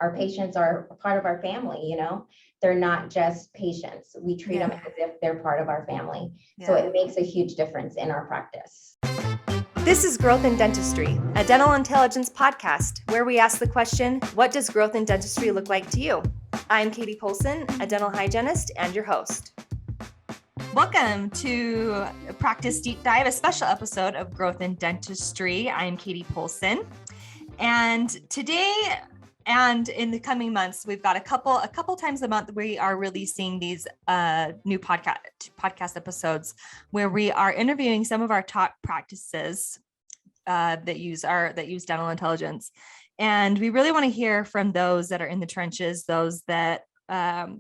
our patients are a part of our family, you know, they're not just patients. We treat them as if they're part of our family. So it makes a huge difference in our practice. This is Growth in Dentistry, a dental intelligence podcast where we ask the question, what does growth in dentistry look like to you? I'm Katie Polson, a dental hygienist and your host. Welcome to Practice Deep Dive, a special episode of Growth in Dentistry. I'm Katie Polson. And today and in the coming months, we've got a couple times a month, we are releasing these new podcast episodes where we are interviewing some of our top practices that use dental intelligence. And we really want to hear from those that are in the trenches, those that have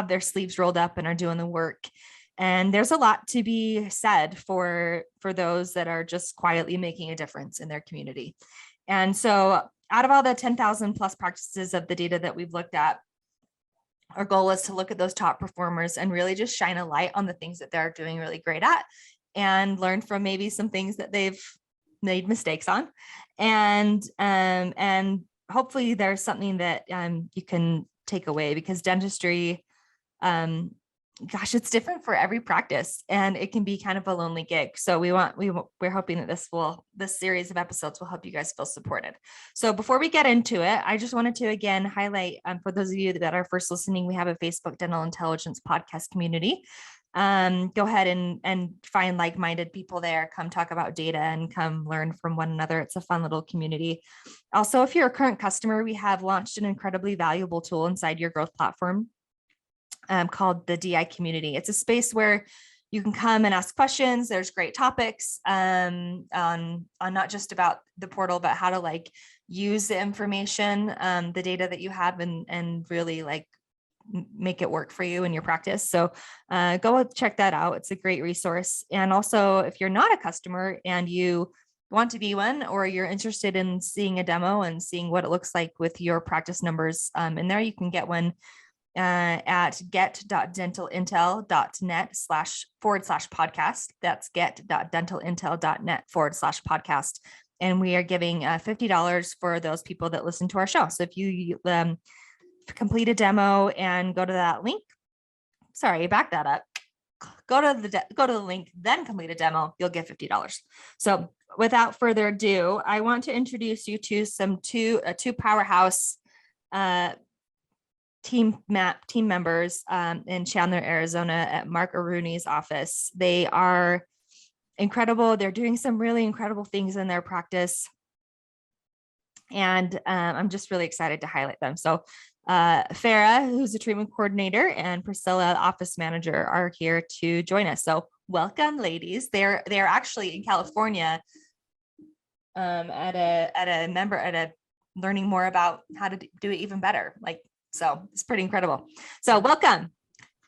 their sleeves rolled up and are doing the work. And there's a lot to be said for those that are just quietly making a difference in their community. And so out of all the 10,000 plus practices of the data that we've looked at, our goal is to look at those top performers and really just shine a light on the things that they're doing really great at and learn from maybe some things that they've made mistakes on. And hopefully there's something that you can take away, because dentistry, it's different for every practice and it can be kind of a lonely gig. So we're hoping that this series of episodes will help you guys feel supported. So before we get into it, I just wanted to again highlight, for those of you that are first listening, we have a Facebook Dental Intelligence podcast community. Go ahead and find like-minded people there, come talk about data and come learn from one another. It's a fun little community. Also, if you're a current customer, we have launched an incredibly valuable tool inside your growth platform called the DI community. It's a space where you can come and ask questions. There's great topics on not just about the portal, but how to use the information, the data that you have and really make it work for you in your practice. So go check that out. It's a great resource. And also, if you're not a customer and you want to be one, or you're interested in seeing a demo and seeing what it looks like with your practice numbers in there, you can get one at get.dentalintel.net/podcast. That's get.dentalintel.net/podcast. And we are giving $50 for those people that listen to our show. So if you complete a demo and go to that link, back that up. Go to the link, then complete a demo, you'll get $50. So without further ado, I want to introduce you to two powerhouse team members in Chandler, Arizona at Mark Arooni's office. They are incredible. They're doing some really incredible things in their practice. And I'm just really excited to highlight them. So Farrah, who's a treatment coordinator, and Priscilla, office manager, are here to join us. So welcome, ladies. They're actually in California learning more about how to do it even better. So it's pretty incredible. So welcome.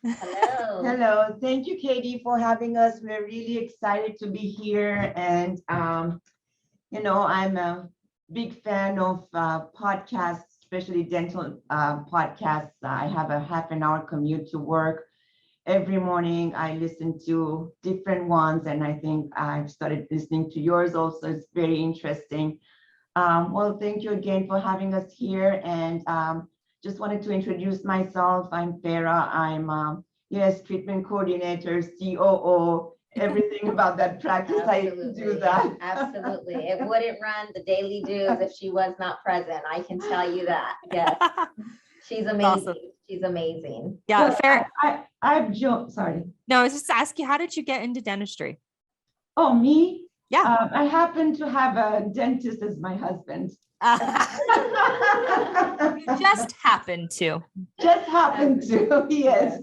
Hello. Hello. Thank you, Katie, for having us. We're really excited to be here. And, I'm a big fan of podcasts, especially dental podcasts. I have a half an hour commute to work. Every morning I listen to different ones, and I think I've started listening to yours also. It's very interesting. Well, thank you again for having us here. And just wanted to introduce myself. I'm Farrah. I'm yes, treatment coordinator, COO, everything about that practice. Absolutely. I do that. Absolutely. It wouldn't run the daily dues if she was not present. I can tell you that. Yes. She's amazing. Awesome. She's amazing. Yeah, Well, Farrah. I've joined. Sorry. No, I was just asking, how did you get into dentistry? Oh, me? Yeah. I happen to have a dentist as my husband. You just happened to. Just happened to, yes.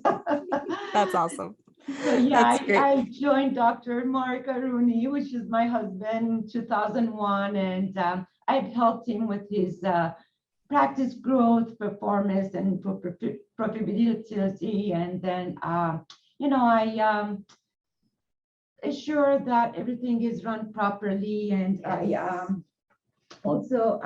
That's awesome. So yeah, That's great. I joined Dr. Mark Arooni, which is my husband, in 2001, and I've helped him with his practice growth, performance, and profitability. And then, I assure that everything is run properly, and I also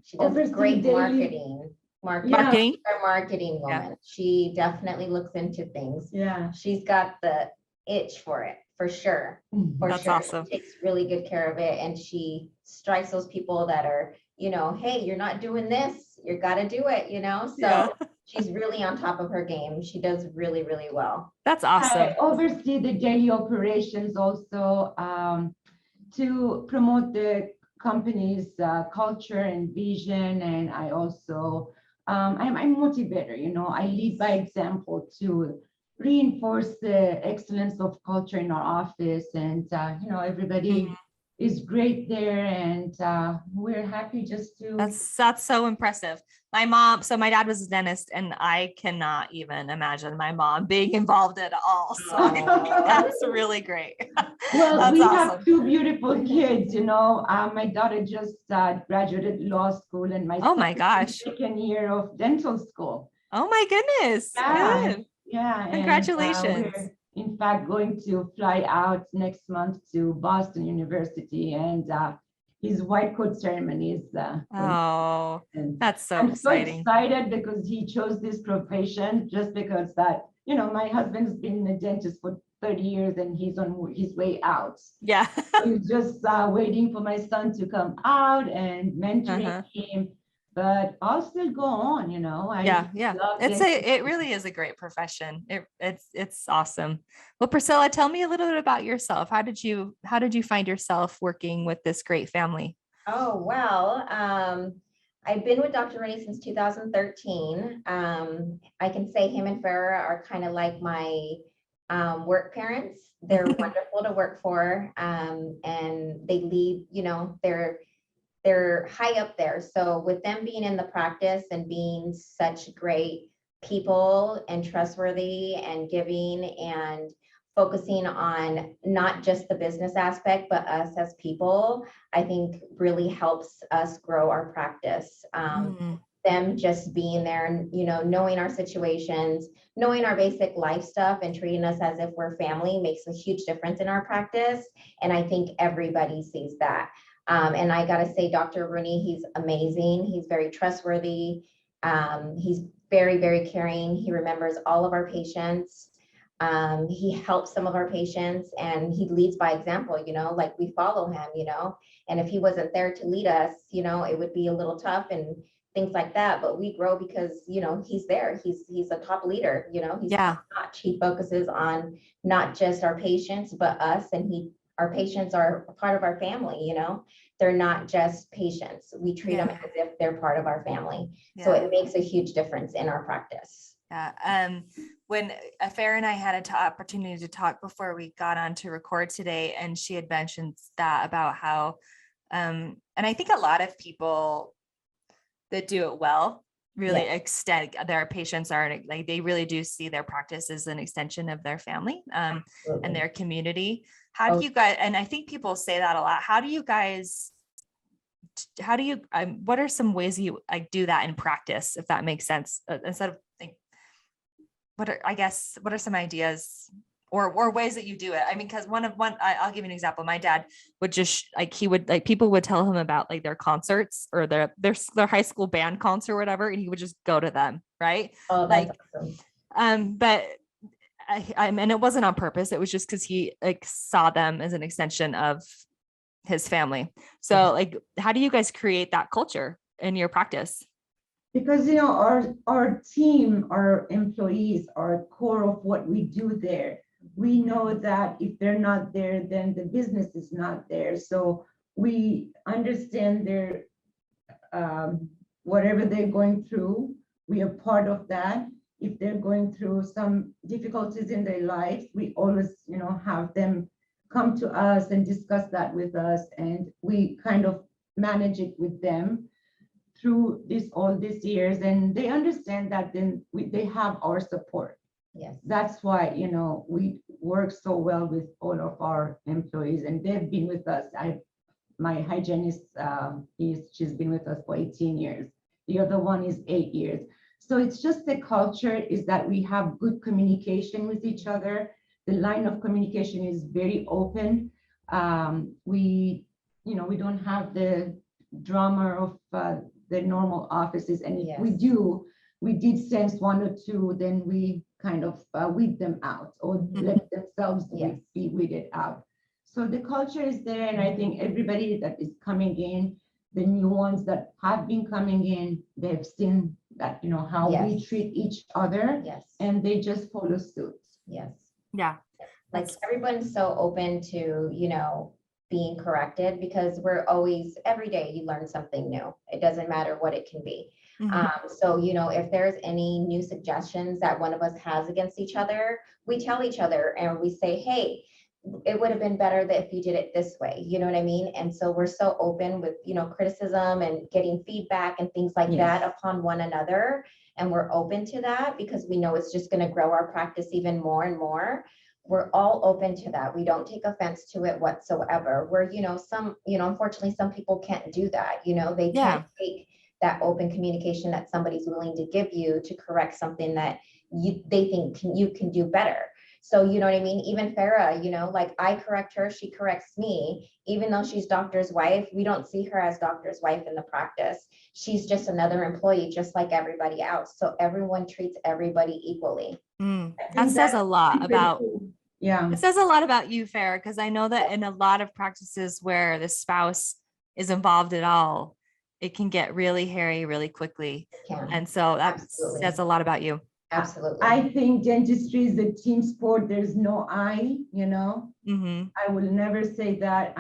she does great marketing. Marketing. Her marketing woman. Yeah. She definitely looks into things. Yeah. She's got the itch for it, for sure. That's awesome. She takes really good care of it, and she strikes those people that are, hey, you're not doing this. You got to do it, So Yeah. she's really on top of her game. She does really, really well. That's awesome. I oversee the daily operations also to promote the company's culture and vision. And I also, I'm a motivator, I lead by example to reinforce the excellence of culture in our office. And, everybody is great there. And we're happy just to. That's so impressive. My dad was a dentist, and I cannot even imagine my mom being involved at all. So I think that's really great. Well, That's we awesome. have two beautiful kids, my daughter just graduated law school, and my Oh my son is in gosh. second year of dental school. Oh my goodness. Yeah, Good. yeah. And, Congratulations. we're in fact going to fly out next month to Boston University, and his white coat ceremony is. Oh, that's so I'm exciting. so excited because he chose this profession just because that, my husband's been a dentist for 30 years and he's on his way out. Yeah. So he's just waiting for my son to come out and mentoring him. But I'll still go on, Yeah. love It really is a great profession. It's awesome. Well, Priscilla, tell me a little bit about yourself. How did you find yourself working with this great family? Oh, well, I've been with Dr. Arooni since 2013. I can say him and Farrah are kind of like my work parents. They're wonderful to work for, and they lead, they're high up there. So with them being in the practice and being such great people and trustworthy and giving and focusing on not just the business aspect, but us as people, I think really helps us grow our practice. Them just being there and, knowing our situations, knowing our basic life stuff and treating us as if we're family makes a huge difference in our practice. And I think everybody sees that. And I got to say, Dr. Arooni, he's amazing. He's very trustworthy. He's very, very caring. He remembers all of our patients. He helps some of our patients and he leads by example, like we follow him, and if he wasn't there to lead us, it would be a little tough and things like that. But we grow because, he's there. He's a top leader, he's top notch. He focuses on not just our patients, but us. And our patients are a part of our family, they're not just patients. We treat them as if they're part of our family. So it makes a huge difference in our practice. Yeah. When Farrah and I had an opportunity to talk before we got on to record today, and she had mentioned that about how, and I think a lot of people that do it well really extend their patients are like, they really do see their practice as an extension of their family and their community. How do you guys, and I think people say that a lot, what are some ways you do that in practice, if that makes sense, instead of like, what are some ideas or ways that you do it? I mean, because I'll give you an example. My dad would just people would tell him about like their concerts or their high school band concert or whatever, and he would just go to them. Right. Oh, that's awesome. But and it wasn't on purpose. It was just because he saw them as an extension of his family. So how do you guys create that culture in your practice? Because our team, our employees are core of what we do there. We know that if they're not there, then the business is not there. So we understand their whatever they're going through, we are part of that. If they're going through some difficulties in their life, we always, have them come to us and discuss that with us, and we kind of manage it with them through all these years, and they understand that then they have our support. Yes. That's why, we work so well with all of our employees, and they've been with us. My hygienist, she's been with us for 18 years. The other one is 8 years. So it's just the culture is that we have good communication with each other. The line of communication is very open. We don't have the drama of the normal offices. And if we do, we did sense one or two, then we kind of weed them out or let themselves be weeded out. So the culture is there. And I think everybody that is coming in, the new ones that have been coming in, they've seen that, how we Yes. treat each other, Yes, and they just follow suit. yes. Yeah. Like That's- everyone's so open to, being corrected because we're always, every day you learn something new. It doesn't matter what it can be. So, if there's any new suggestions that one of us has against each other, we tell each other and we say, hey, it would have been better that if you did it this way, you know what I mean? And so we're so open with, criticism and getting feedback and things like that upon one another. And we're open to that because we know it's just going to grow our practice even more and more. We're all open to that. We don't take offense to it whatsoever. Where, unfortunately, some people can't do that. They can't take that open communication that somebody's willing to give you to correct something that they think you can do better. So, you know what I mean? Even Farrah, like I correct her, she corrects me, even though she's doctor's wife. We don't see her as doctor's wife in the practice. She's just another employee, just like everybody else. So everyone treats everybody equally. That says a lot about, Yeah. it says a lot about you, Farrah, because I know that in a lot of practices where the spouse is involved at all, it can get really hairy really quickly. And so that says a lot about you. Absolutely. I think dentistry is a team sport. There's no I, Mm-hmm. I will never say that.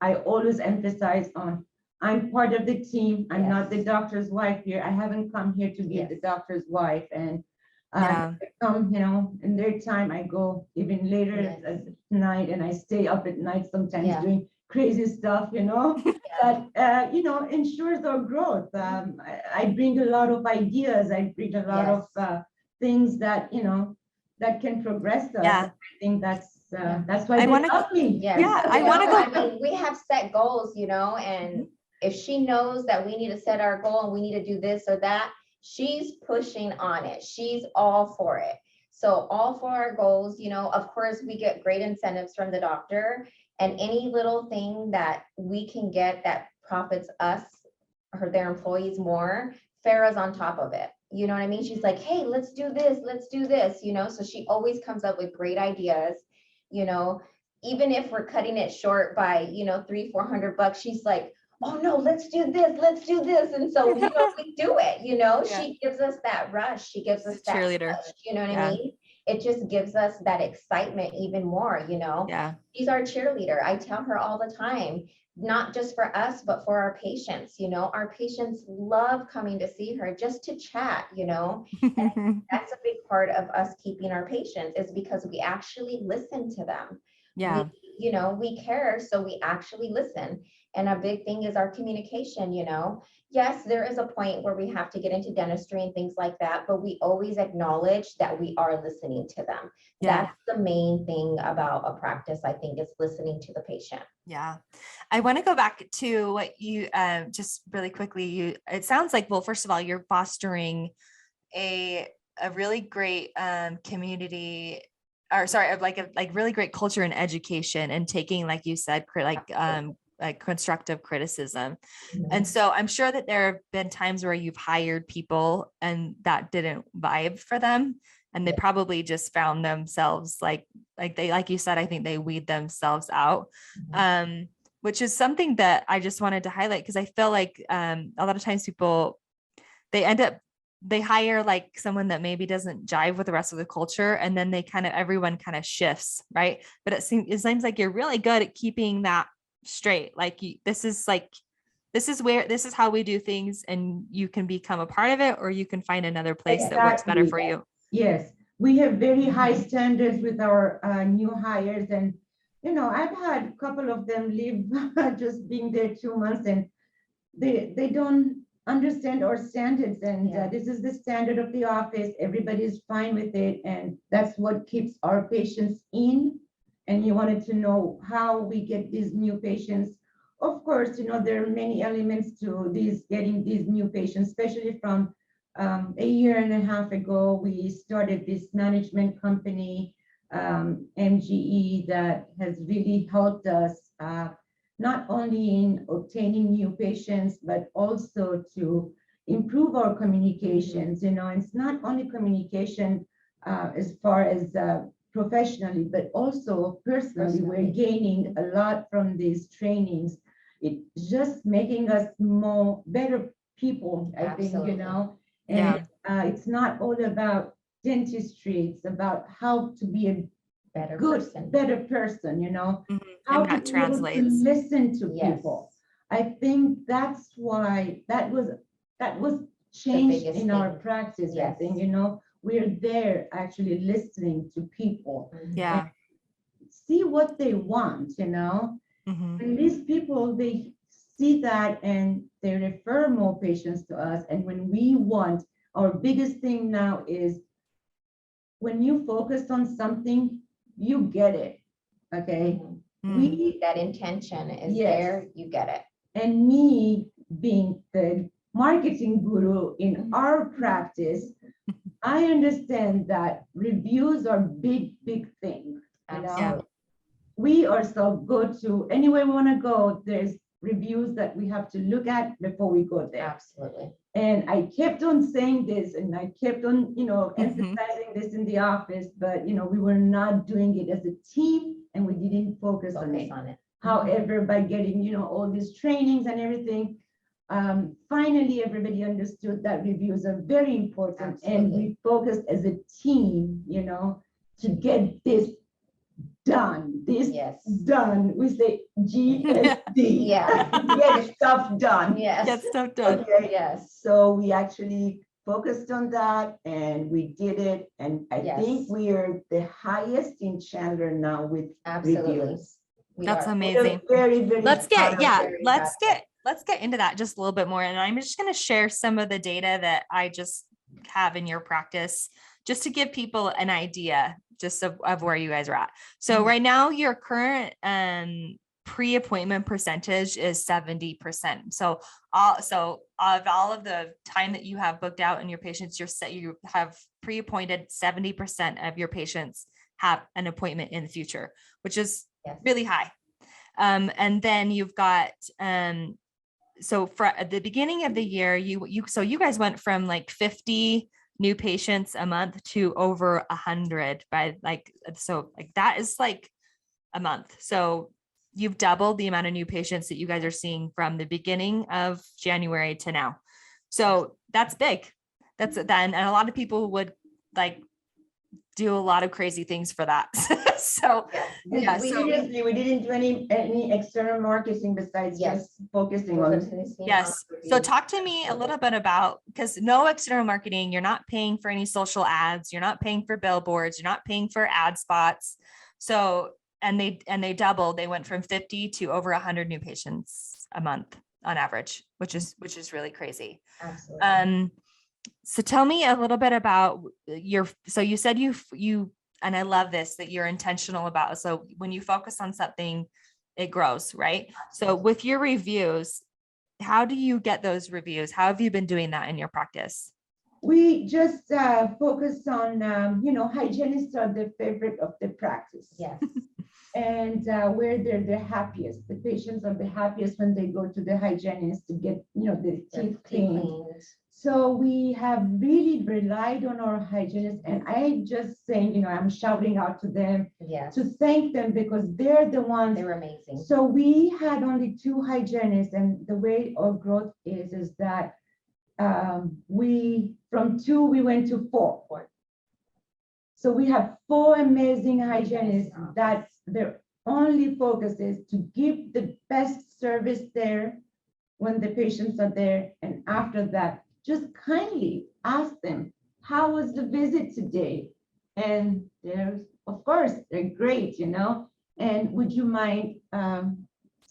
I always emphasize on, I'm part of the team. I'm not the doctor's wife here. I haven't come here to be the doctor's wife. And I come, in their time, I go even later at night, and I stay up at night sometimes doing crazy stuff, that, ensures our growth. I bring a lot of ideas. I bring a lot of things that, that can progress us. Yeah. I think that's why they love me. I want to go. I mean, we have set goals, and if she knows that we need to set our goal and we need to do this or that, she's pushing on it. She's all for it. So all for our goals, of course, we get great incentives from the doctor, and any little thing that we can get that profits us or their employees more, Farrah's on top of it. You know what I mean? She's like, hey, let's do this, so she always comes up with great ideas, even if we're cutting it short by, $300-400, she's like, oh no, let's do this. And so, we do it, she gives us that rush. She gives us that cheerleader. push, you know what I mean? It just gives us that excitement even more, She's our cheerleader. I tell her all the time, not just for us, but for our patients, our patients love coming to see her just to chat, And that's a big part of us keeping our patients, is because we actually listen to them. We care, so we actually listen. And a big thing is our communication, Yes, there is a point where we have to get into dentistry and things like that, but we always acknowledge that we are listening to them. That's the main thing about a practice, I think, is listening to the patient. Yeah. I want to go back to what you, just really quickly, it sounds like, well, first of all, you're fostering a really great community, or sorry, like really great culture and education, and taking, like you said, like constructive criticism. And so I'm sure that there have been times where you've hired people and that didn't vibe for them. And they probably just found themselves like you said, I think they weed themselves out, which is something that I just wanted to highlight. Cause I feel like a lot of times people, they hire like someone that maybe doesn't jive with the rest of the culture. And then everyone kind of shifts. Right. But it seems like you're really good at keeping that straight. Like this is how we do things, and you can become a part of it, or you can find another place that works better for you. Yes, we have very high standards with our new hires, and I've had a couple of them leave just being there 2 months, and they don't understand our standards, and this is the standard of the office. Everybody's fine with it, and that's what keeps our patients in. And you wanted to know how we get these new patients. Of course, there are many elements to getting these new patients, especially from a year and a half ago. We started this management company, MGE, that has really helped us not only in obtaining new patients, but also to improve our communications. It's not only communication as far as professionally, but also personally. We're gaining a lot from these trainings. it's just making us better people, I think, Absolutely. and it's not all about dentistry. It's about how to be a Better good, person. better person, Mhm. how And to that be able to translates. listen to Yes. people. I think that's why that was changed biggest in our thing. practice. I Yes. think, we're there actually listening to people, Yeah. see what they want, Mhm. and these people, they see that and they refer more patients to us. And when we want, our biggest thing now is when you focus on something, you get it. Okay. Mhm. We, That intention is Yes. there, you get it. and me being the marketing guru in our practice, I understand that reviews are big, big thing. Absolutely. We ourselves go to anywhere we want to go, there's reviews that we have to look at before we go there. Absolutely. And I kept on saying this and I kept on, Mhm. emphasizing this in the office, but, we were not doing it as a team and we didn't focus on Focus it. on it. However, by getting, all these trainings and everything, finally everybody understood that reviews are very important. And Absolutely. we focused as a team, to get this done. Yes. Done. We say GSD. Yeah. Get stuff done. Yes. Get stuff done. Okay. Yes. So we actually focused on that and we did it. And I Yes. think we are the highest in Chandler now with Absolutely. reviews. We That's are. amazing. Very, very Let's proud get, of it. very let's proud of get into that just a little bit more. And I'm just going to share some of the data that I just have in your practice, just to give people an idea just of where you guys are at. So Mhm. right now, your current pre-appointment percentage is 70%. So of all of the time that you have booked out in your patients, you have pre-appointed 70% of your patients have an appointment in the future, which is Yes. really high. And then you've got so at the beginning of the year, you guys went from like 50 new patients a month to over 100 by that is like a month. So you've doubled the amount of new patients that you guys are seeing from the beginning of January to now. So that's big. That's then, and a lot of people would like do a lot of crazy things for that. So yeah, Seriously, we didn't do any external marketing besides Yes. just focusing on. yes. So talk to me a little bit about, because no external marketing, you're not paying for any social ads, you're not paying for billboards, you're not paying for ad spots. So, and they doubled, they went from 50 to over 100 new patients a month on average, which is really crazy. Absolutely. So tell me a little bit about so you said you, and I love this, that you're intentional about, so when you focus on something, it grows, right? So with your reviews, how do you get those reviews? How have you been doing that in your practice? We just focus on, hygienists are the favorite of the practice. Yes. And where they're the happiest. The patients are the happiest when they go to the hygienist to get, the Their teeth cleaned. cleaned. So we have really relied on our hygienists, and I just saying, I'm shouting out to them Yes. to thank them because they're the ones. They're amazing. So we had only 2 hygienists, and the way our growth is that we from 2 we went to 4. So we have 4 amazing hygienists that their only focus is to give the best service there when the patients are there, and after that, just kindly ask them, how was the visit today? And of course, they're great, and would you mind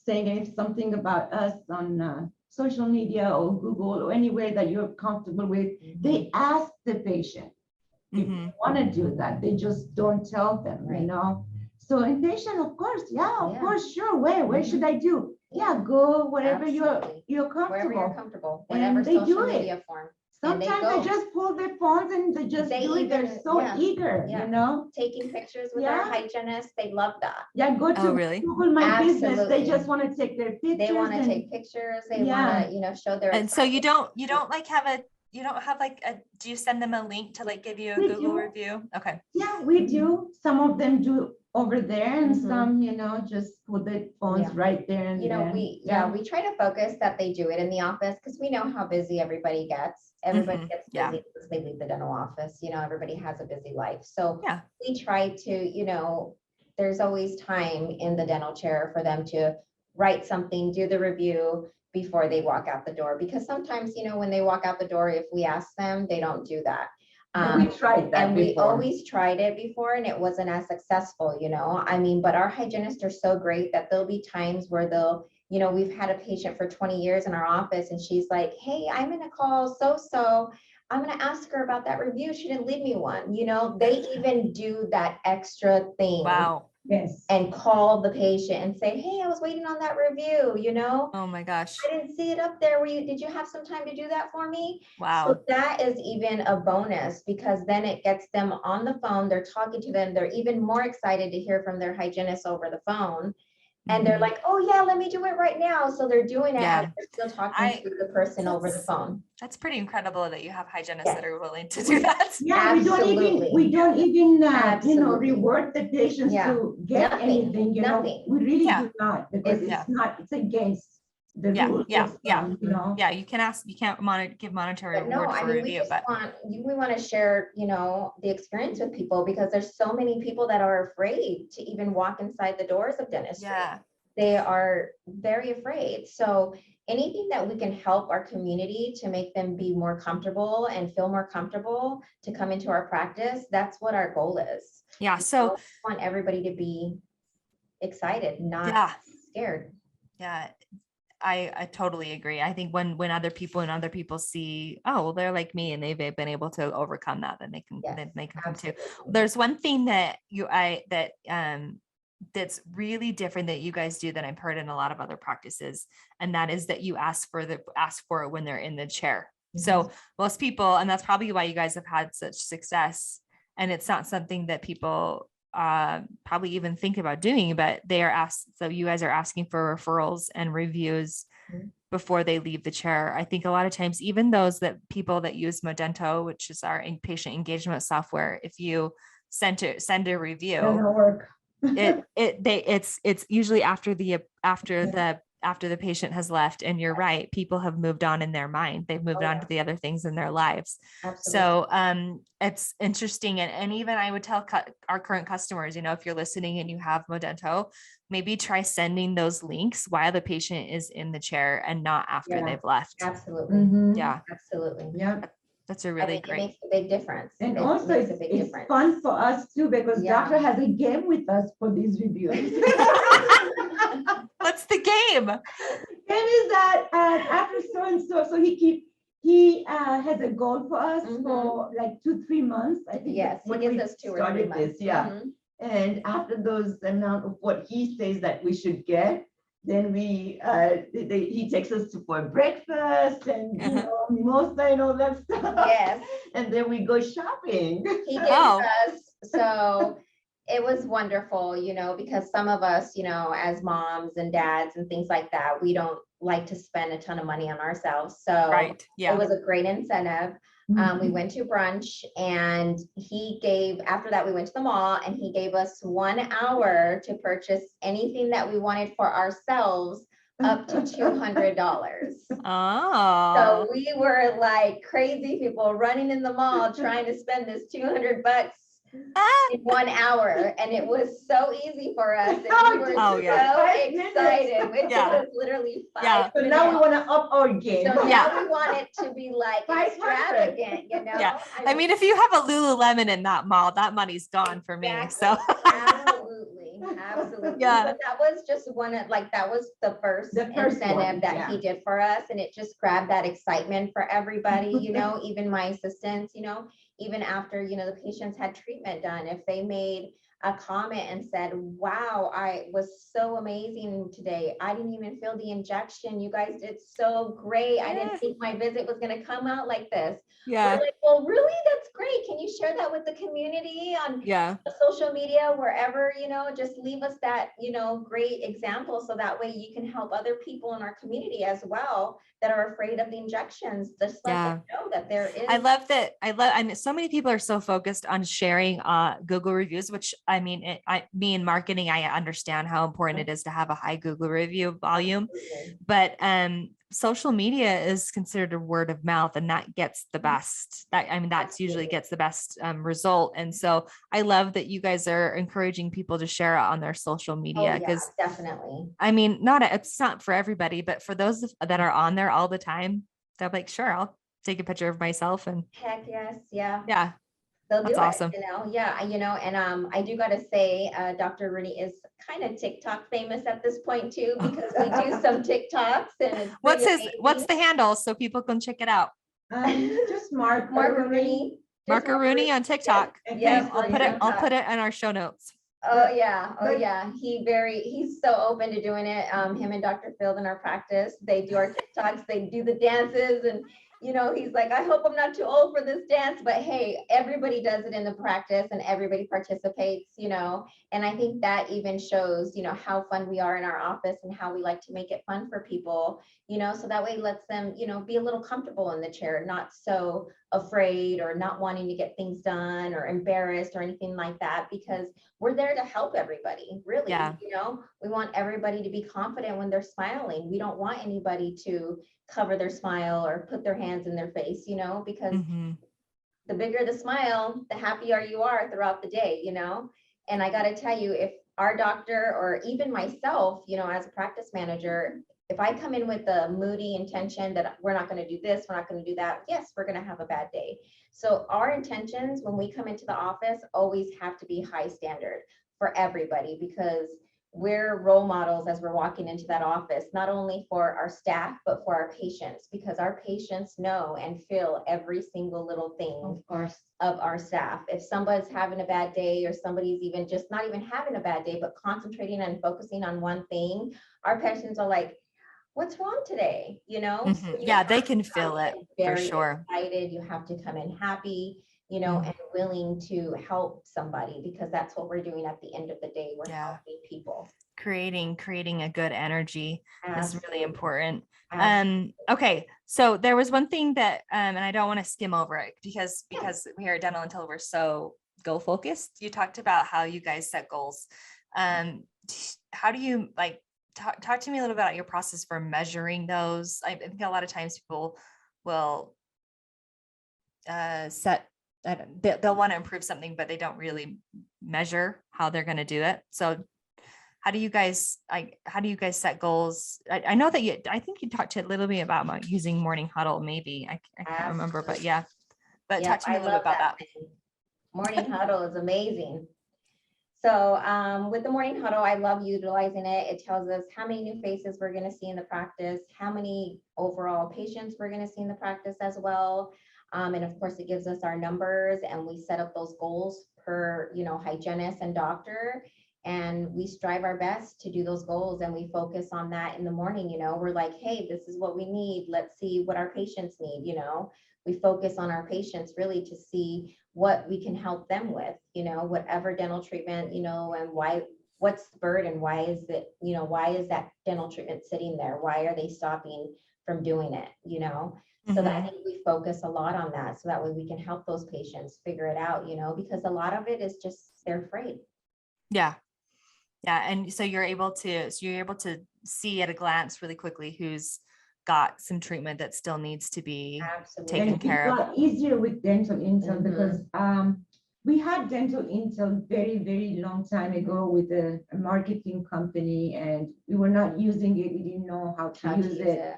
saying something about us on social media or Google or anywhere that you're comfortable with? They ask the patient if they want to do that. They just don't tell them, So in patient, of course, of course, sure. Where should I do? Yeah, go wherever Absolutely. you're comfortable. Wherever you're comfortable, And whatever they do social it. media form. Sometimes they just pull their phones and they just do it. They're so eager, Taking pictures with our Yeah. hygienists, they love that. Yeah, go to Oh, really? Google My Business. They Absolutely. just want to take their pictures. They want to and- take pictures. They Yeah. want to, show their. And so you don't like have you don't have like do you send them a link to like give you a We Google do. review? Okay. Yeah, we do. Some of them do over there, and Mhm. some, just put the phones Yeah. right there and then. We try to focus that they do it in the office because we know how busy everybody gets. Everybody Mhm. gets Yeah. busy because they leave the dental office. Everybody has a busy life. So Yeah. we try to, there's always time in the dental chair for them to write something, do the review before they walk out the door. Because sometimes, when they walk out the door, if we ask them, they don't do that. We tried that And we before. always tried it before and it wasn't as successful, but our hygienists are so great that there'll be times where we've had a patient for 20 years in our office and she's like, hey, I'm going to call so-so. I'm going to ask her about that review. She didn't leave me one. They even do that extra thing. Wow. Yes. And call the patient and say, hey, I was waiting on that review, Oh my gosh. I didn't see it up there. Did you have some time to do that for me? Wow. So that is even a bonus because then it gets them on the phone. They're talking to them. They're even more excited to hear from their hygienist over the phone. And they're like, oh yeah, let me do it right now. So they're doing it Yeah. and they're still talking to the person over the phone. That's pretty incredible that you have hygienists Yes. that are willing to do that. Yeah, Absolutely. we don't even Absolutely. reward the patients Yeah. to get Nothing. anything, Nothing. we really Yeah. do not, because Yeah. it's against the Yeah, rules. yeah, of, yeah. Yeah, You can't give monetary But no, reward for we review, just but we want to share, the experience with people because there's so many people that are afraid to even walk inside the doors of dentistry. yeah. They are very afraid. So anything that we can help our community to make them be more comfortable and feel more comfortable to come into our practice, that's what our goal is. Yeah. So We want everybody to be excited, not scared. Yeah. I totally agree. I think when other people see, oh, well, they're like me and they've been able to overcome that, then they can come too. There's one thing that that's really different that you guys do that I've heard in a lot of other practices, and that is that you ask for it when they're in the chair. So most people, and that's probably why you guys have had such success, and it's not something that people probably even think about doing, but they are asked. So you guys are asking for referrals and reviews before they leave the chair. I think a lot of times, even people that use Modento, which is our patient engagement software, if you send a review, doesn't work. it's usually after the patient has left, and you're right, people have moved on in their mind. They've moved on to the other things in their lives. Absolutely. So it's interesting. And even I would tell our current customers, if you're listening and you have Modento, maybe try sending those links while the patient is in the chair and not after they've left. Absolutely. Yeah. Absolutely. Yeah. That's a really It great. makes a big difference. And It also makes a it's big difference. fun for us too, because doctor has a game with us for these reviews. What's the game? Game is that after so and so he has a goal for us for like 2-3 months. I think. Yes, he gives us 2 or 3 months. And after those amount of what he says that we should get, then he takes us for breakfast and mimosa and all that stuff. Yes. And then we go shopping. He gives us, so it was wonderful, because some of us, as moms and dads and things like that, we don't like to spend a ton of money on ourselves. So it was a great incentive. We went to brunch, and after that we went to the mall, and he gave us 1 hour to purchase anything that we wanted for ourselves up to $200. Oh. So we were like crazy people running in the mall trying to spend this $200 in 1 hour, and it was so easy for us. And we were so excited. It took us literally 5 minutes. So now we want to up our game. So now we want it to be like extravagant, Yeah. I mean, if you have a Lululemon in that mall, that money's gone for me. So Absolutely. Yeah. But that was just that was the first incentive that he did for us. And it just grabbed that excitement for everybody, even my assistants, even after, the patients had treatment done, if they made a comment and said, wow, I was so amazing today. I didn't even feel the injection. You guys did so great. I didn't think my visit was going to come out like this. Yeah. We're like, well, really? That's great. Can you share that with the community on Yeah. social media, wherever, just leave us that, great example. So that way you can help other people in our community as well that are afraid of the injections. Just let them know that there is. I mean, so many people are so focused on sharing Google reviews, which I mean, me in marketing, I understand how important it is to have a high Google review volume, but social media is considered a word of mouth, and that gets the best. That's usually gets the best result. And so I love that you guys are encouraging people to share it on their social media, because definitely. I mean, it's not for everybody, but for those that are on there all the time, they're like, sure, I'll take a picture of myself. And heck yes, yeah. Yeah. They'll do That's awesome. and I do gotta say, Dr. Rooney is kind of TikTok famous at this point too, because we do some TikToks, and it's what's the handle so people can check it out? Just Mark Arooni. Mark Arooni on TikTok. Yes, I'll put it in our show notes. Oh yeah. He's so open to doing it. Him and Dr. Field in our practice, they do our TikToks, they do the dances, and he's like, I hope I'm not too old for this dance, but hey, everybody does it in the practice and everybody participates, and I think that even shows, how fun we are in our office and how we like to make it fun for people, so that way it lets them, be a little comfortable in the chair, not so afraid or not wanting to get things done or embarrassed or anything like that, because we're there to help everybody, really. Yeah. We want everybody to be confident when they're smiling. We don't want anybody to cover their smile or put their hands in their face, because the bigger the smile, the happier you are throughout the day, And I got to tell you, if our doctor or even myself, as a practice manager, if I come in with a moody intention that we're not going to do this, we're not going to do that, yes, we're going to have a bad day. So our intentions when we come into the office always have to be high standard for everybody, because we're role models as we're walking into that office, not only for our staff, but for our patients, because our patients know and feel every single little thing of our staff. If somebody's having a bad day, or somebody's even just not even having a bad day, but concentrating and focusing on one thing, our patients are like, what's wrong today? So they can feel it for sure. Excited. You have to come in happy, and willing to help somebody, because that's what we're doing at the end of the day. We're helping people. Creating a good energy is really important. Absolutely. Okay. So there was one thing that, and I don't want to skim over it because we are at Dental Until we're so goal focused. You talked about how you guys set goals. How do you talk to me a little bit about your process for measuring those? I think a lot of times people will they'll want to improve something, but they don't really measure how they're going to do it. So how do you guys set goals? I know that I think you talked a little bit about using Morning Huddle, maybe. I can't remember, but yeah. But talk to me a little bit about that. Morning Huddle is amazing. So with the Morning Huddle, I love utilizing it. It tells us how many new faces we're going to see in the practice, how many overall patients we're going to see in the practice as well. And of course, it gives us our numbers, and we set up those goals per, hygienist and doctor. And we strive our best to do those goals, and we focus on that in the morning. We're like, hey, this is what we need. Let's see what our patients need. We focus on our patients really to see what we can help them with, whatever dental treatment, and what's the burden? Why is it, why is that dental treatment sitting there? Why are they stopping from doing it? So that I think we focus a lot on that, so that way we can help those patients figure it out, because a lot of it is just they're afraid. Yeah. And so you're able to see at a glance really quickly who's got some treatment that still needs to be taken care of. It got easier with dental intel because we had dental intel very, very long time ago with a marketing company, and we were not using it. We didn't know how to use it.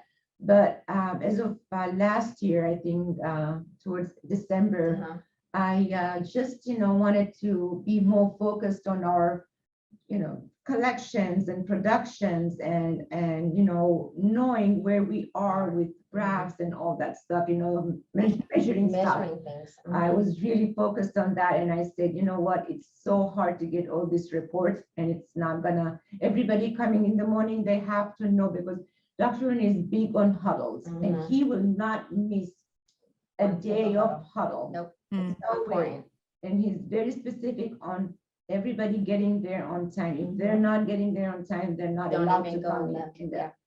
But as of last year, I think towards December, I just, wanted to be more focused on our, collections and productions and knowing where we are with graphs and all that stuff, measuring stuff. Things. I was really focused on that, and I said, you know what, it's so hard to get all these reports, and it's not gonna, everybody coming in the morning, they have to know, because Dr. Arooni is big on huddles, and he will not miss a day of huddle. Nope. Mm. It's so important. And he's very specific on everybody getting there on time. If they're not getting there on time, they're not Don't allowed even to go come in in the- there.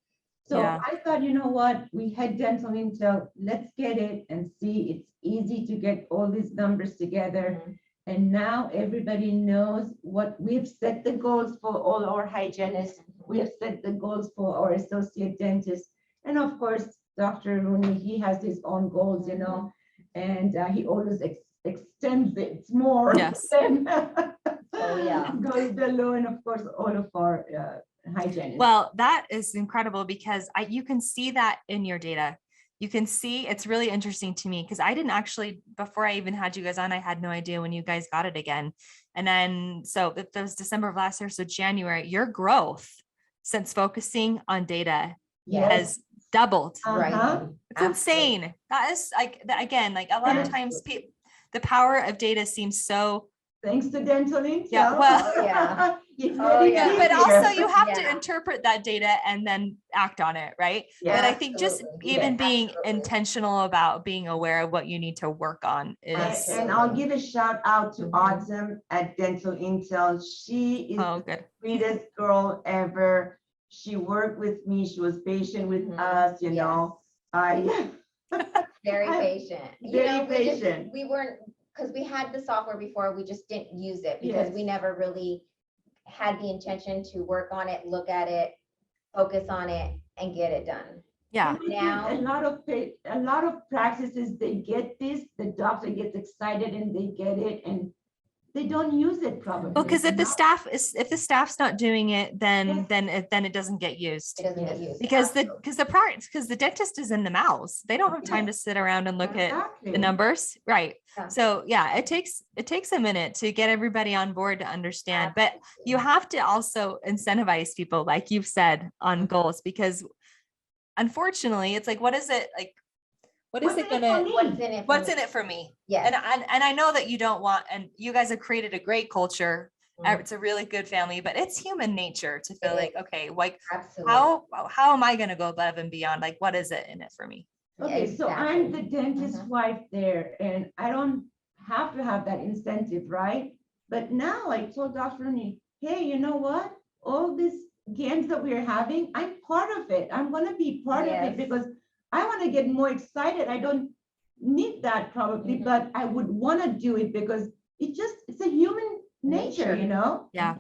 So Yeah. I thought, you know what, we had dental intel, let's get it and see, it's easy to get all these numbers together. Mhm. And now everybody knows what we've set the goals for all our hygienists. We have set the goals for our associate dentists. And of course, Dr. Arooni, he has his own goals, you know, and he always extends it more Yes. than Oh, yeah. goes below, and of course, all of our hygienists. Well, that is incredible because you can see that in your data. You can see it's really interesting to me because I didn't actually, before I even had you guys on, I had no idea when you guys got it again. And then, so that was December of last year. So January, your growth since focusing on data Yes. has doubled. Right. Uh-huh. It's insane. That is like, again, like a lot of times the power of data seems so, Thanks to dental intel. Yeah, well- Oh, yeah. It's Oh, getting yeah. but easier. also you have to Yeah. interpret that data and then act on it, right? Yeah, But I think just absolutely. even Yeah, being absolutely. intentional about being aware of what you need to work on is, And I'll give a shout out to Mhm. Autumn at Dental Intel. She is oh, the good. sweetest girl ever. She worked with me. She was patient with Mhm. us, you know. Very I'm patient. very we just- patient. We weren't, because we had the software before, we just didn't use it because we Yes. never really had the intention to work on it, look at it, focus on it, and get it done. Yeah. And we did Now- a lot of practices, they get this, the doctor gets excited and they get it, and they don't use it probably. Well, because if the staff's not doing it, then Yes. then it doesn't get used. It doesn't get Yes. used. Because Absolutely. the dentist is in the mouths. They don't have time to sit around and look at Exactly. the numbers. Right. Yeah. So yeah, it takes a minute to get everybody on board to understand, but you have to also incentivize people, like you've said, on goals, because unfortunately it's like, what is it like? What is What's it in it gonna, for me? What's in it for me? for me? Yes. And I know that you don't want, and you guys have created a great culture. Mhm. It's a really good family, but it's human nature to feel It like, okay, like Absolutely. how am I gonna go above and beyond? Like, what is it in it for me? Okay, so I'm the Exactly. dentist's Mhm. wife there, and I don't have to have that incentive, right? But now I told Dr. Rooney, hey, you know what? All these games that we're having, I'm part of it. I'm gonna be part of Yes. it because I want to get more excited. I don't need that probably, Mhm. but I would want to do it because it's a human nature, Nature. you know? Yeah.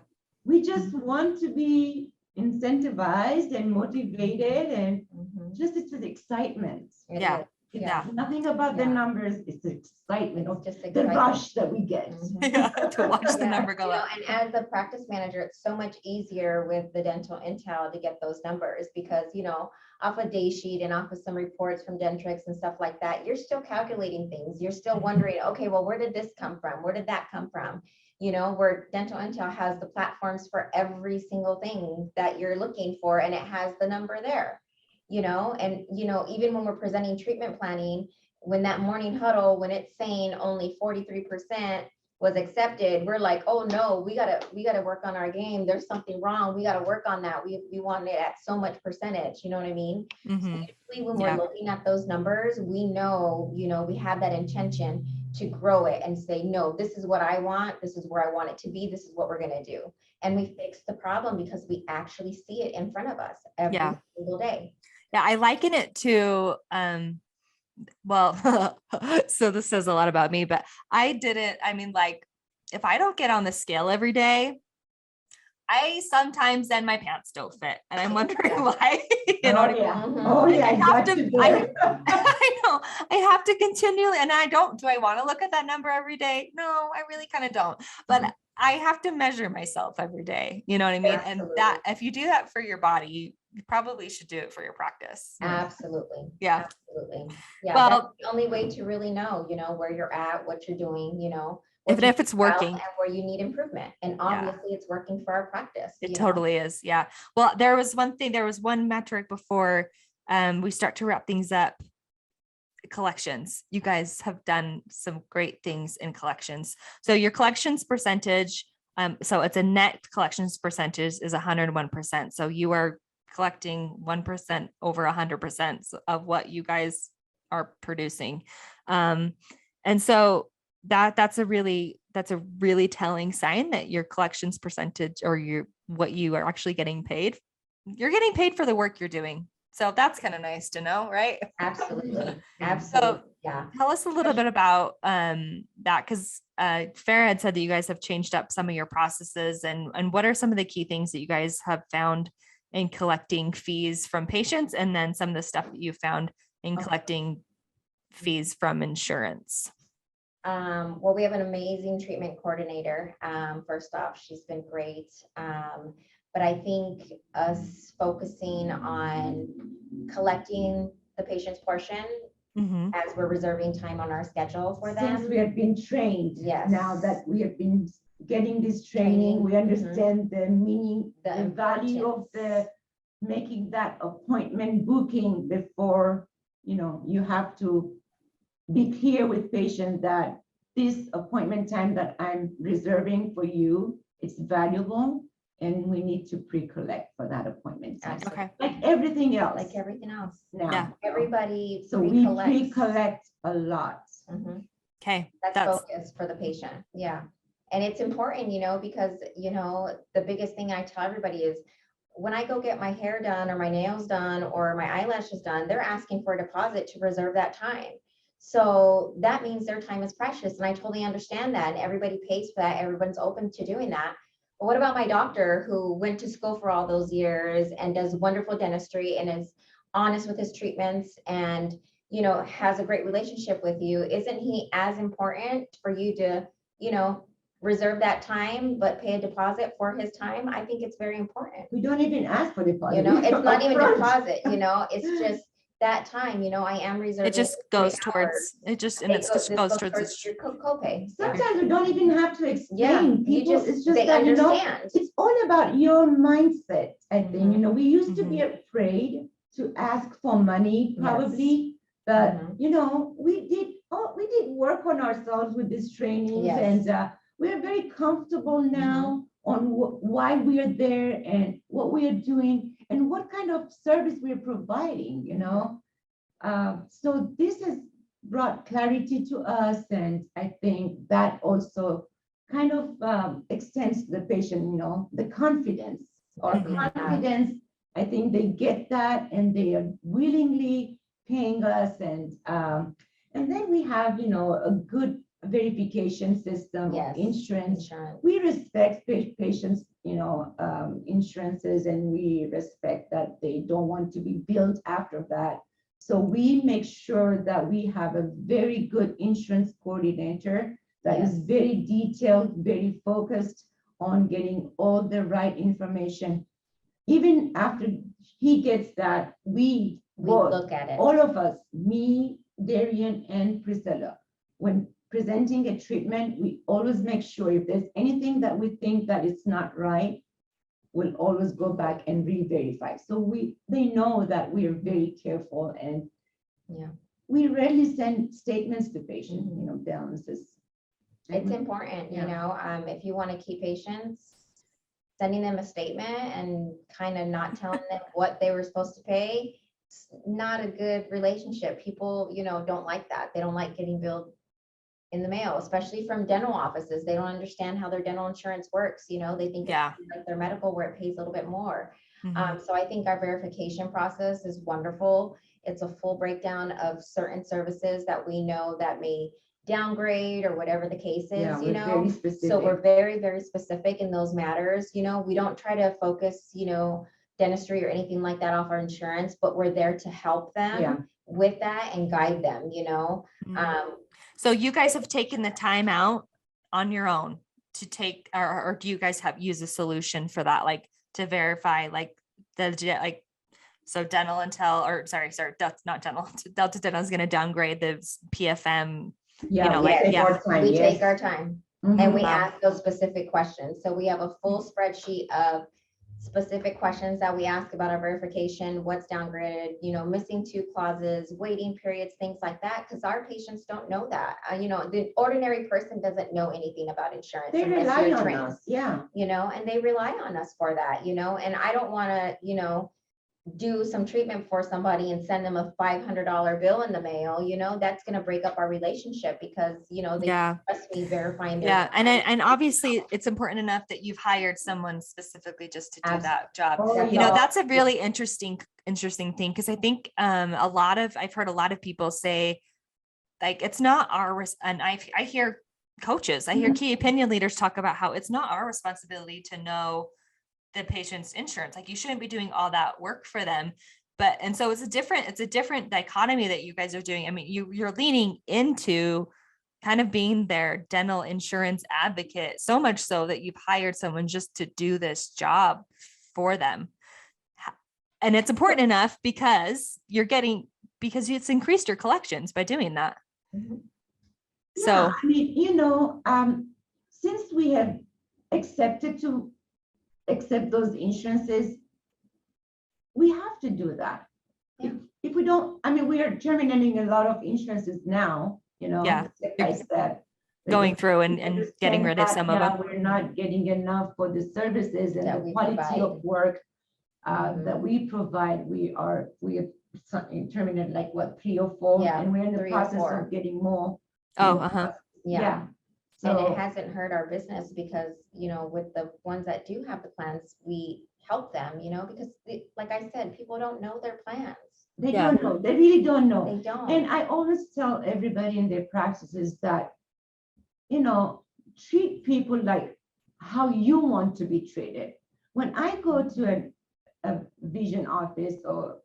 We just want to be incentivized and motivated, and Mhm. just it's with excitement. It Yeah. is. Yeah. Nothing about the Yeah. numbers, it's the excitement of It's just the exciting. rush that we get. Mhm. Yeah, to watch the Yeah, number go you know, up. and as a practice manager, it's so much easier with the dental intel to get those numbers because, you know, off a day sheet and off of some reports from Dentrix and stuff like that, you're still calculating things. You're still wondering, okay, well, where did this come from? Where did that come from? You know, where dental intel has the platforms for every single thing that you're looking for, and it has the number there, you know, and, you know, even when we're presenting treatment planning, when that morning huddle, when it's saying only 43% was accepted, we're like, oh no, we gotta work on our game. There's something wrong. We gotta work on that. We want it at so much percentage, you know what I mean? Mhm. Usually when Yeah. we're looking at those numbers, we know, you know, we have that intention to grow it and say, no, this is what I want. This is where I want it to be. This is what we're gonna do. And we fix the problem because we actually see it in front of us every Yeah. single day. Yeah, I liken it to well, so this says a lot about me, but I didn't, I mean, like, if I don't get on the scale every day, I sometimes then my pants don't fit. And I'm wondering Yeah. why, you know what I mean? Yeah. Mhm. Oh, yeah, I I have got to- you there. I know I have to continually, and do I want to look at that number every day? No, I really kind of don't, but Mhm. I have to measure myself every day. You know what I mean? And that, if you do that for your body, you probably should do it for your practice. Absolutely. Yeah. Absolutely. Yeah, Well- that's the only way to really know, you know, where you're at, what you're doing, you know. what Even you if it's do well working. And where you need improvement. And obviously it's working for our practice. It you know? totally is. Yeah. Well, there was one metric before we start to wrap things up. Collections. You guys have done some great things in collections. So your collections percentage, so it's a net collections percentage is 101%. So you are collecting 1% over 100% of what you guys are producing. And so that's a really telling sign that your collections percentage or what you are actually getting paid. You're getting paid for the work you're doing. So that's kind of nice to know, right? Absolutely. Absolutely. Yeah. Tell us a little bit about that, because Farrah had said that you guys have changed up some of your processes, and what are some of the key things that you guys have found in collecting fees from patients, and then some of the stuff that you found in collecting fees from insurance? Well, we have an amazing treatment coordinator. First off, she's been great. But I think us focusing on collecting the patient's portion as we're reserving time on our schedule for them. Since we have been trained, Yes. now that we have been getting this training, we understand the meaning, the value of making that appointment booking before, you have to be clear with patient that this appointment time that I'm reserving for you, it's valuable, and we need to pre-collect for that appointment time. Okay. Like everything else. Like everything else. Now. Yeah. Everybody So we pre-collect a lot. Okay. That's focus for the patient. Yeah. And it's important, because, the biggest thing I tell everybody is when I go get my hair done or my nails done or my eyelashes done, they're asking for a deposit to reserve that time. So that means their time is precious. And I totally understand that. And everybody pays for that. Everyone's open to doing that. But what about my doctor who went to school for all those years and does wonderful dentistry and is honest with his treatments and, has a great relationship with you? Isn't he as important for you to, reserve that time, but pay a deposit for his time? I think it's very important. We don't even ask for deposit. It's not even deposit, it's just that time, I am reserving. It just goes towards, it just goes towards your copay. Sometimes we don't even have to explain. Yeah, It's just they that, understand. it's all about your mindset, I think. Mhm. We used to be afraid to ask for money, probably, but we did work on ourselves with these trainings, Yes. and we're very comfortable now on why we are there and what we are doing and what kind of service we're providing, so this has brought clarity to us, and I think that also kind of extends to the patient, the confidence confidence. I think they get that, and they are willingly paying us, and then we have, a good verification system of insurance. We respect patients, insurances, and we respect that they don't want to be billed after that. So we make sure that we have a very good insurance coordinator that is very detailed, very focused on getting all the right information. Even after he gets that, we look at it. All of us, me, Darian, and Priscilla, when presenting a treatment, we always make sure if there's anything that we think that it's not right, we'll always go back and re-verify. So they know that we are very careful, and we rarely send statements to patients, balances. It's important, if you want to keep patients, sending them a statement and kind of not telling them what they were supposed to pay, it's not a good relationship. People, don't like that. They don't like getting billed in the mail, especially from dental offices. They don't understand how their dental insurance works. They think it's like their medical where it pays a little bit more. So I think our verification process is wonderful. It's a full breakdown of certain services that we know that may downgrade or whatever the case is, very specific. So we're very, very specific in those matters. We don't try to focus, dentistry or anything like that off our insurance, but we're there to help them with that and guide them, So you guys have taken the time out on your own to take, or do you guys use a solution for that? Like to verify, so dental intel, or sorry, not dental, Delta Dental is going to downgrade the PFM. We take our time and we ask those specific questions. So we have a full spreadsheet of specific questions that we ask about our verification, what's downgraded, missing tooth clauses, waiting periods, things like that, because our patients don't know that. The ordinary person doesn't know anything about insurance. They rely on us, and they rely on us for that, and I don't want to, do some treatment for somebody and send them a $500 bill in the mail, that's going to break up our relationship because, they trust me verifying their. Yeah. And obviously it's important enough that you've hired someone specifically just to do that job. Oh, That's a really interesting thing. Cause I think, I've heard a lot of people say like, it's not and I hear coaches, I hear key opinion leaders talk about how it's not our responsibility to know the patient's insurance. Like you shouldn't be doing all that work for them. And so it's a different dichotomy that you guys are doing. I mean, you're leaning into kind of being their dental insurance advocate, so much so that you've hired someone just to do this job for them. And it's important enough because it's increased your collections by doing that. So, I mean, since we have accepted to accept those insurances, we have to do that. Yeah. If we don't, I mean, we are terminating a lot of insurances now, Yeah. like I said, going through and getting rid of some of them. We're not getting enough for the services and That the we quality provide. of work that we provide. We have terminated like what, 3 or 4, Yeah, and we're in the 3 or process 4. of getting more. Oh, Yeah. So And it hasn't hurt our business because, with the ones that do have the plans, we help them, because like I said, people don't know their plans. they Yeah. don't know. They really don't know. They don't. And I always tell everybody in their practices that, treat people like how you want to be treated. When I go to a vision office or,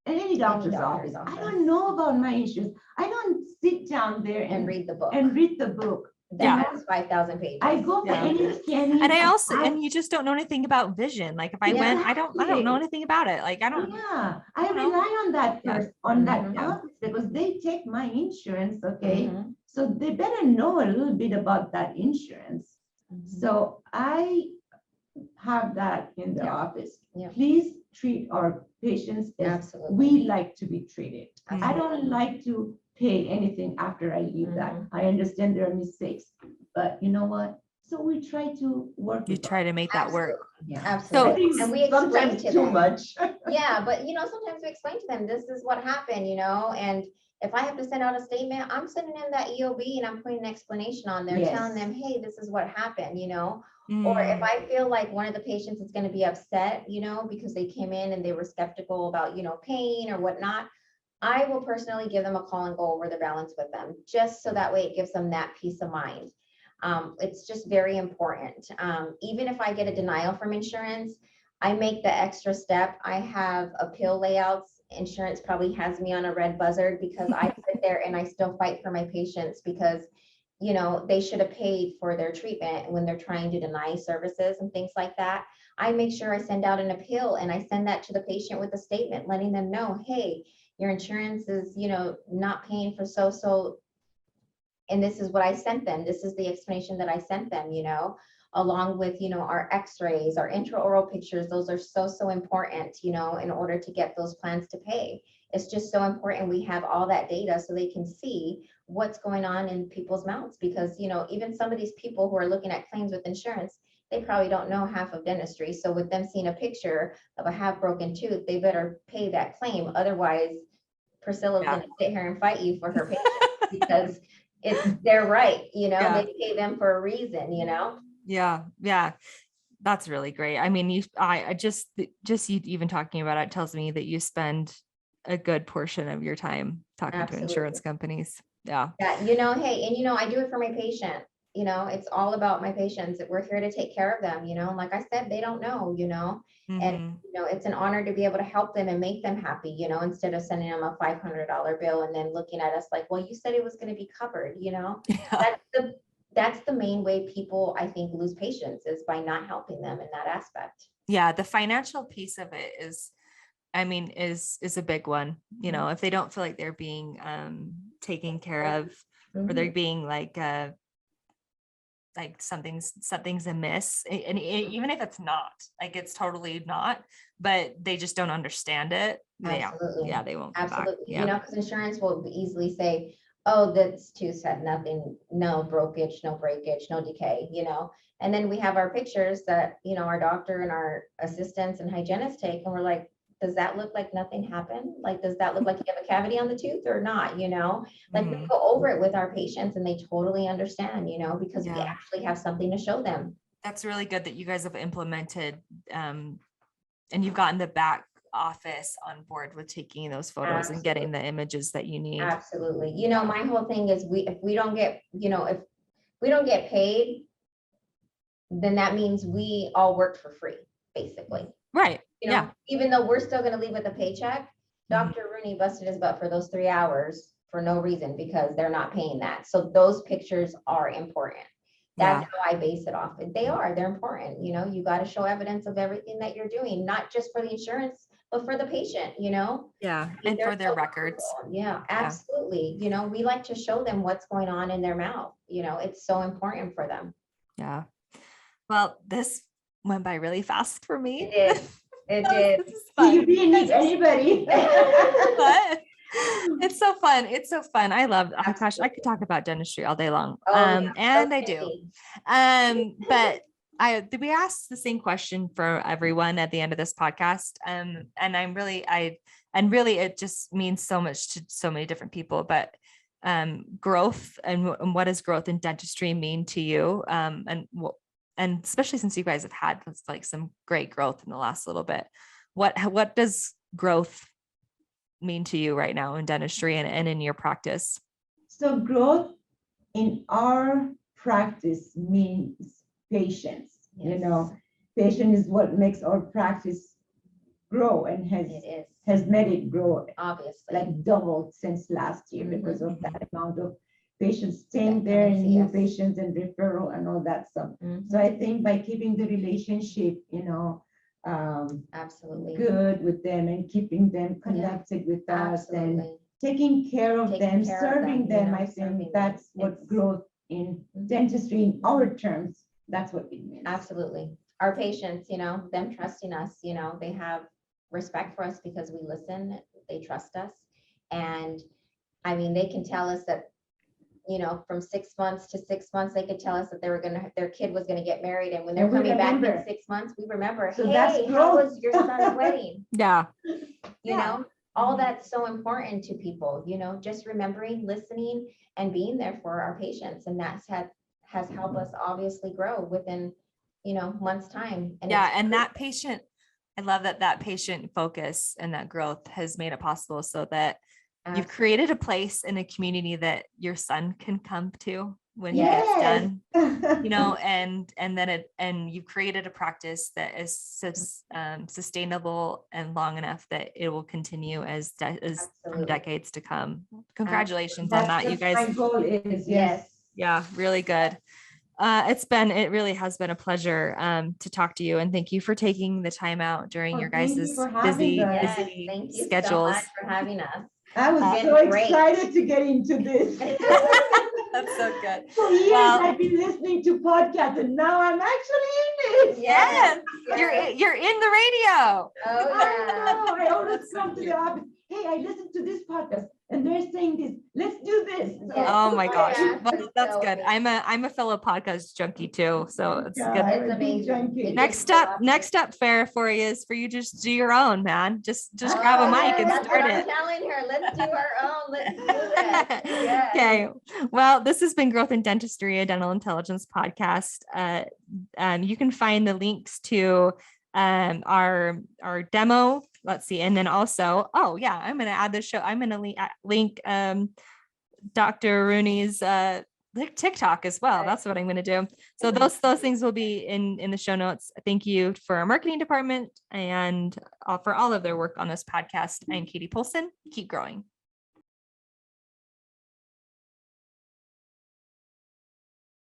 any doctor's office, I don't know about my issues. I don't sit down there And read the book. and read the book. That has 5,000 pages. I go for Yeah. any scanning. and you just don't know anything about vision. Like if I went, I don't know anything about it. Like I don't. Yeah, I don't know. rely on that Yeah. person, on that Mhm. office because they take my insurance, okay? Mhm. So they better know a little bit about that insurance. Mhm. So I have that in the Yeah. office. Yeah. Please treat our patients as Absolutely. we like to be treated. I Absolutely. don't like to pay anything after I leave that. Mhm. I understand there are mistakes, but you know what? So we try to work. You with try to make that work. Yeah. Absolutely. I think And we explain sometimes to too them. much. Yeah, but sometimes we explain to them, this is what happened, and if I have to send out a statement, I'm sending in that EOB and I'm putting an explanation on there, telling Yes. them, hey, this is what happened, Mm. or if I feel like one of the patients is going to be upset, because they came in and they were skeptical about, pain or whatnot, I will personally give them a call and go over the balance with them, just so that way it gives them that peace of mind. It's just very important. Even if I get a denial from insurance, I make the extra step. I have appeal layouts. Insurance probably has me on a red buzzard because I sit there and I still fight for my patients because, they should have paid for their treatment when they're trying to deny services and things like that. I make sure I send out an appeal and I send that to the patient with a statement, letting them know, hey, your insurance is, not paying for so, and this is what I sent them. This is the explanation that I sent them, along with, our x-rays, our intraoral pictures. Those are so important, in order to get those plans to pay. It's just so important we have all that data so they can see what's going on in people's mouths because, even some of these people who are looking at claims with insurance, they probably don't know half of dentistry. So with them seeing a picture of a half broken tooth, they better pay that claim. Otherwise, Priscilla's going to sit here and fight you for her patient because they're right. They pay them for a reason, Yeah. That's really great. I mean, I just you even talking about it tells me that you spend a good portion of your time talking Absolutely. to insurance companies. Yeah. Yeah. Hey, and I do it for my patient. It's all about my patients. We're here to take care of them, like I said, they don't know, and, it's an honor to be able to help them and make them happy, instead of sending them a $500 bill and then looking at us like, well, you said it was going to be covered, Yeah. That's the main way people, I think, lose patience is by not helping them in that aspect. Yeah. The financial piece of it is a big one, if they don't feel like they're being taken care of or they're being like something's amiss. And even if it's not, like it's totally not, but they just don't understand it. Absolutely. Yeah, they won't come back. Absolutely. Yeah. Because insurance will easily say, oh, that's too sad, nothing, no brokerage, no breakage, no decay, and then we have our pictures that, our doctor and our assistants and hygienists take, and we're like, does that look like nothing happened? Like, does that look like you have a cavity on the tooth or not, you know? Like we go over it with our patients and they totally understand, you know, because we actually have something to show them. That's really good that you guys have implemented, and you've gotten the back office on board with taking those photos and getting the images that you need. Absolutely. You know, my whole thing is if we don't get, you know, if we don't get paid, then that means we all worked for free, basically. Right. You know, even though we're still going to leave with a paycheck, Dr. Arooni busted his butt for those 3 hours for no reason because they're not paying that. So those pictures are important. That's how I base it off. They're important. You know, you got to show evidence of everything that you're doing, not just for the insurance, but for the patient, you know? Yeah. And for their records. Yeah, absolutely. You know, we like to show them what's going on in their mouth. You know, it's so important for them. Yeah. Well, this went by really fast for me. It did. It did. You didn't need anybody. But it's so fun. It's so fun. I love, oh gosh, I could talk about dentistry all day long. And I do. But we asked the same question for everyone at the end of this podcast. And really it just means so much to so many different people, but growth and what does growth in dentistry mean to you? And especially since you guys have had like some great growth in the last little bit, what does growth mean to you right now in dentistry and in your practice? So growth in our practice means patience. You know, patience is what makes our practice grow and has made it grow, obviously, like doubled since last year because of that amount of patients staying there and new patients and referral and all that stuff. So I think by keeping the relationship, you know, absolutely good with them and keeping them connected with us and taking care of them, serving them, I think that's what growth in dentistry in our terms, that's what it means. Absolutely. Our patients, you know, them trusting us, you know, they have respect for us because we listen, they trust us. And I mean, they can tell us that, you know, from 6 months to 6 months, they could tell us that their kid was going to get married. And when they're coming back in 6 months, we remember, so hey, how was your son's wedding? You know, all that's so important to people, you know, just remembering, listening and being there for our patients. And that's has helped us obviously grow within, you know, months time. And and that patient, I love that patient focus and that growth has made it possible so that you've created a place in a community that your son can come to when he gets done, you know, and then you've created a practice that is sustainable and long enough that it will continue as decades to come. Congratulations on that, you guys. My goal is yeah, really good. It really has been a pleasure to talk to you, and thank you for taking the time out during your guys' busy thank you schedules. So much for having us. I was so excited to get into this. That's so good. For years I've been listening to podcasts and now I'm actually in it. Yes. You're in the radio. Oh yeah. I know. I always come to the office. Hey, I listened to this podcast and they're saying this. Let's do this. So, oh my gosh. Well, that's so good. I'm a fellow podcast junkie too. So it's good. It's amazing. Next up, Farrah, for you is for you just do your own, man. Just grab a mic and start it. I'm telling her, let's do our own. Let's do this. Yes. Okay. Well, this has been Growth in Dentistry, a dental intelligence podcast. You can find the links to our demo. Let's see. And then also, I'm going to add the show. I'm going to link Dr. Arooni's TikTok as well. That's what I'm going to do. So those things will be in the show notes. Thank you for our marketing department and for all of their work on this podcast. I'm Katie Polson. Keep growing.